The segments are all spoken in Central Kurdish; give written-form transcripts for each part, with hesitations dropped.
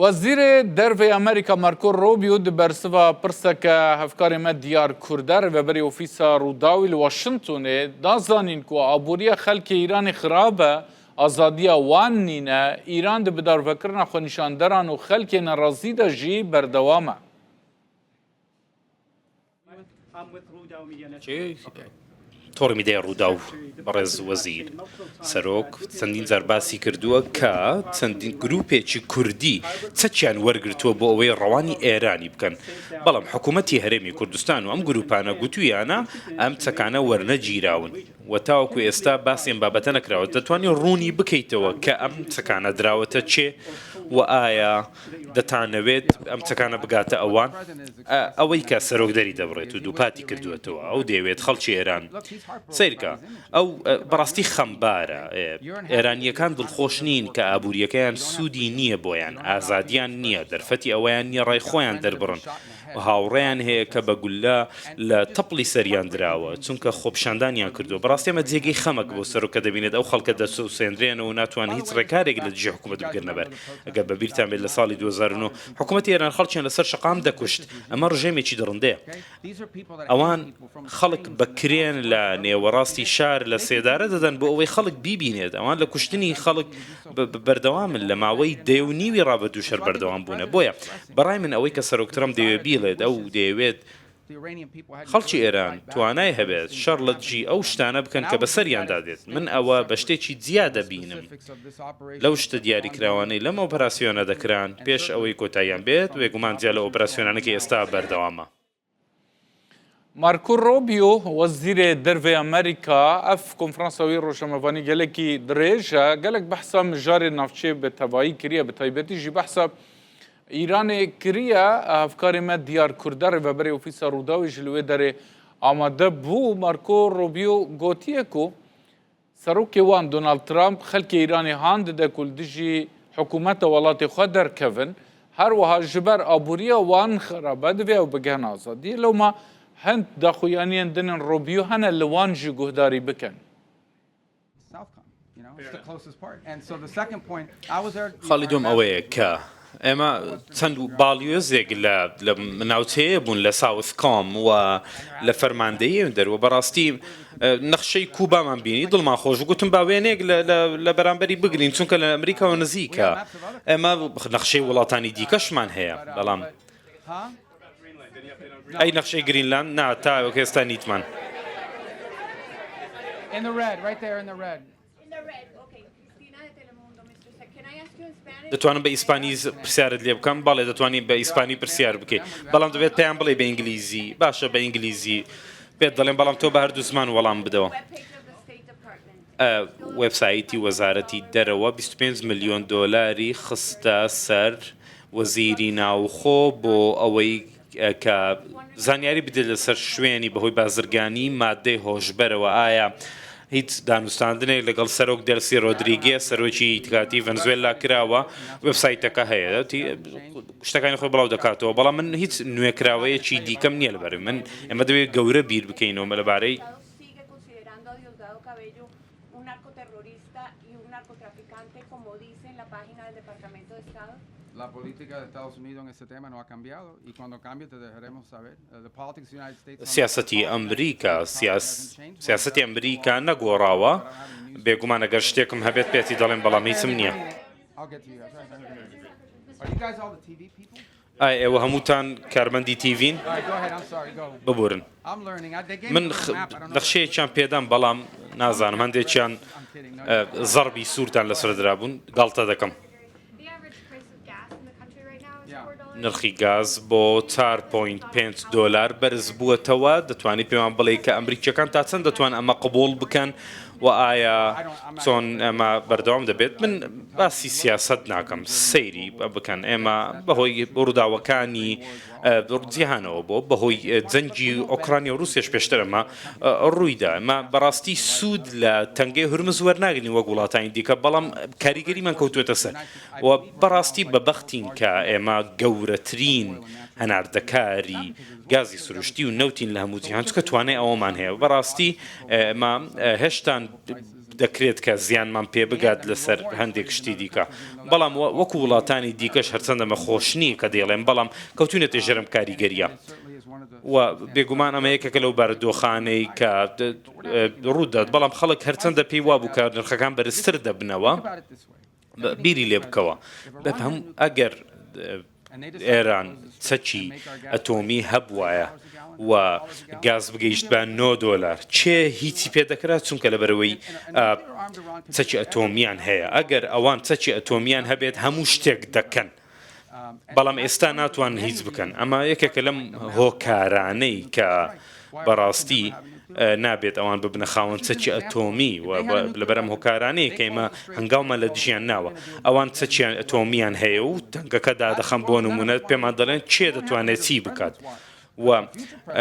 وزیر درve امریکا مارکو روبیو د برسوا پرسکه هفکار ما دیار کردر و بری اوفیسا روداوی لواشنطن دازانین کو عبوری خلک ایران خرابه آزادی وان نینه ایران د بدار فکرنا خو نشاندران و خلک ناراضی ده جی بردوامه تۆڕمی دەی ڕوودا و بەڕێز وەزیر سەرۆک چەندین جار باسی کردووە کە چەندین گروپێکی کوردی چەکیان وەرگرتووە بۆ ئەوەی ڕەوانی ئێرانی بکەن بەڵام حکوومەتی هەرێمی کوردستان و ئەم گروپانە گوتوویانە ئەم چەکانە وەرنەگیراون و تاوەکو ئێستا باسیێن بابەتە نەکراوە دەتوانێت ڕوونی بکەیتەوە کە ئەم چەکانە دراوەتە چێ و ئایا دەتانەوێت ئەم چەکانە بگاتە ئەوان ئەوەی کە سەرۆکدەری دەبڕێت و دووپاتی کردوێتەوە ئەو دەیەوێت خەڵکی ئێران سیرکە ئەو بەڕاستی خەمبارە ئێرانیەکان دڵخۆش نین کە ئابوووریەکەیان سوودی نییە بۆیان ئازادیان نییە دەرفەتی ئەوەیان نییە ڕای خۆیان دەربڕن هاوڕێیان هەیە کە بەگولە لە تەپڵی سەریان دراوە چونکە خۆپشاندانیان کردو بەڕاستی ئەمە جێگەی خەمەک بۆ سەرۆکە دەبینێت ئەو خەڵکە دەسوسێنرێنەوە و ناتوان هیچ ڕێکارێک لە دژی حکوومەت بگرنە بەر ئەگەر بەبیرتان بێت لە ساڵی 2009 حکوومەتی ئێران خەڵکیان لەسەر شەقام دەکوشت ئەمە ڕژێمێکی دڕندەیە ئەوان خەڵک بەکرێن لە نێوەڕاستی شار لە سێدارە دەدەن بۆ ئەوەی خەڵک بیبینێت ئەوان لە کوشتنی خەڵک بەردەوامن لە ماوەی دێ و نیوی ڕابردوو شەر بەردەوام بوونە بۆیە بەڕای من ئەوەی کە سەرۆک ترەمپ دەوێت بیڵێت ئەو دەیەوێت خەڵکی ئێران توانای هەبێت شەڕ لە دژی ئەو شتانە بکەن کە بەسەریاندا دێت من ئەوە بە شتێکی جیا دەبینم لەو شتە دیاریکراوانەی لەم ئۆپەراسیۆنە دەکران پێش ئەوەی کۆتاییان بێت وێگومان جیا لە ئۆپەراسیۆنانەکە ئێستا بەردەوامە مارکو روبیو وزیر درve امریکا اف کنفرانساوی روشنمەوانی gelekî dirêj e gelek behsa mijarê navçê bi tevayî kiriye bi taybetî jî behsa İranê kiriye hevkarê me diyar kurdar ve berê ofîsa Rûdawê ji li wê derê amade bû Marco Rubio gotiye ku serokê wan Donald Trump xelkê Îranê hand dide ku li dijî hikûmeta welatê xwe derkevin her wiha ji ber abûriya wan xerabe divê ew bigihên azadiyê lewma هند داخویانیان دنن روبیو هنه لوان جی گهداری بکن. خاڵیدۆم ئەوەیە کە ئێمە چەند باڵیۆزێک لە ناوچەیە بوون لە ساوث کۆم و لە فەرماندەیی دەروە بەڕاستی نەخشەی کوبامان بینی دڵمان خۆش گوتم باوێنێک لە بەرامبەری بگرین چونکە لە ئەمریکاوە نزیکە ئێمە نەخشەی وڵاتانی دیکەشمان هەیە بەڵام ئەی نەخشەی گرینلاند نا تاوەک ئێستا نیتمان دەتوانم بە ئیسپانی پرسیارت لێ بکەم بەڵێ دەتوانین بە ئیسپانی پرسیار بکەیت بەڵام دەبێت پێیان بڵێ بە ئینگلیزی باشە بە ئینگلیزی پێت دەڵێن بەڵام تۆ بە هەردوو زمان وەڵام بدەوە وێبسایتی وەزارەتی دەرەوە 25 ملیۆن دۆلاری خستە سەر وەزیری ناوخۆ بۆ ئەوەی کە زانیاری بدێت لەسەر شوێنی بەهۆی بازرگانی مادەی هۆشبەرەوە ئایا هیچ دانوستاندنێک لەگەڵ سەرۆک دەرسی ڕۆدریگێ سەرۆکی تکاتی ڤەنزوێلا کراوە وێبسایتەکە هەیە شتەکانی خۆی بڵاو دەکاتەوە بەڵام من هیچ نوێکراوەیەکی دیکەم نییە لەبەر من ئێمە دەوێت گەورە بیر بکەینەوە لەبارەی La política de Estados Unidos en ese tema no ha cambiado y cuando cambie te dejaremos saber. The politics of the United States. سیاسەتی ئەمریکا سیاسەتی ئەمریکا نەگۆڕاوە بێگومان ئەگەر شتێکم هەبێت پێتی دەڵێن بەڵام هیچم نییە. ئای ئێوە هەمووتان کارمەندی تیڤین ببورن من نەخشەیەکیان پێدام بەڵام نازانم هەندێکیان زەربی سوورتان لەسەر درابوون گاڵتە دەکەم نرخی گاز بۆ 4.5 دۆلار بەرز بووەتەوە دەتوانیت پێمان بڵێ کە ئەمریکیەکان تا چەند دەتوان ئەمە قبول بکەن و ئایا چۆن ئەمە بەردەوام دەبێت من باسی سیاست ناکەم سەیری بکەن ئێمە بەهۆی ڕووداوەکانی جیهانەوە بۆ بەهۆی جەنگی ئۆکرانیا و رووسیاش پێشتر ئەمە ڕوویدا ئەمە بەڕاستی سوود لە تەنگەی هورمز وەرناگرین وەک وڵاتانی دیکە بەڵام کاریگەریمان کەوتوێتە سەر و بەڕاستی بەبەختین کە ئێمە گەورەترین هەناردەکاری گازی سروشتی و نەوتین لە هەموو جیهان چکە توانای ئەوەمان هەیە بەڕاستی ئێمە هێشتا دەکرێت کە زیانمان پێ بگات لەسەر هەندێک شتی دیکە بەڵام وەکو وڵاتانی دیکەش هەرچەندەمە خۆشنی کە دێڵێن بەڵام کەوتونێتە ژەرم کاریگەریە و بێگومان ئەمە یەکێکە لەو بارودۆخانەی کە ڕوودات بەڵام خەڵک هەرچەندە پێی وابوو کە نرخەکان بەرزتر دەبنەوە بیری لێ بکەوە بەم ئەگەر ئێران چەکی ئەتۆمی هەبوایە و گاز بگەیشت بە $9 چێ هیچی پێ دەکرات چونکە لەبەرەوەی چەکی ئەتۆمیان هەیە ئەگەر ئەوان چەکی ئەتۆمیان هەبێت هەموو شتێک دەکەن بەڵام ئێستا ناتوان هیچ بکەن ئەمە یەکێکە لەم هۆکارانەی کە بەڕاستی نابێت ئەوان ببنە خاوەن چەکی ئەتۆمی و لەبەرەم هۆکارانەیە کە ئێمە هەنگاومە لە دژیان ناوە ئەوان چەکیان ئەتۆمیان هەیە و تەنگەکەدا دەخەم بۆ نمونە پێمان دەڵێن چێ دەتوانێت چی بکات و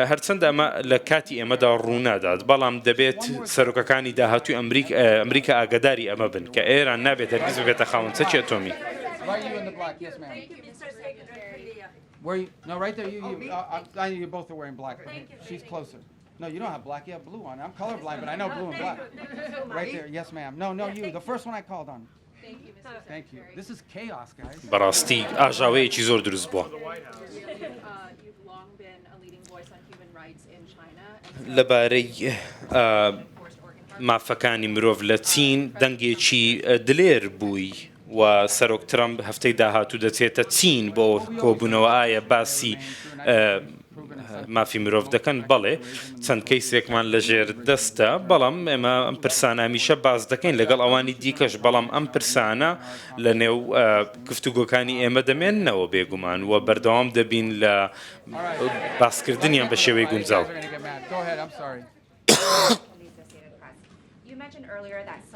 هەرچەندە ئەمە لە کاتی ئێمەدا ڕوونادات بەڵام دەبێت سەرۆکەکانی داهاتوی ئەمریکا ئاگداری ئەمە بن کە ئێران نابێت هەرگیز ببێتە خاوەن چەکی ئەتۆمی Right, you in the black, yes, ma'am. Where you? No, right there. I know you both are wearing black. She's closer. No, you don't have black. You have blue on. I'm colorblind, but I know blue and black. Right there, yes, ma'am. No, you. The first one I called on. Thank you. This is chaos, guys. بەڕاستی ئاژاوەیەکی زۆر دروست بووە. لەبارەی مافەکانی مرۆڤ لە چین دەنگێکی دلێر بووی و سەرۆک ترامپ هەفتەی داهاتوو دەچێتە چین بۆ کۆبوونەوە ئایا باسی مافی مرۆڤ دەکەن بەڵێ چەند کەیسێکمان لەژێر دەستە بەڵام ئێمە ئەم پرسانە هەمیشە باز دەکەین لەگەڵ ئەوانی دیکەش بەڵام ئەم پرسانە لە نێو گفتوگۆکانی ئێمە دەمێننەوە بێگومان و بەردەوام دەبین لە باسکردنیان بە شێوەی گونجاو. Go ahead. I'm sorry. You mentioned earlier that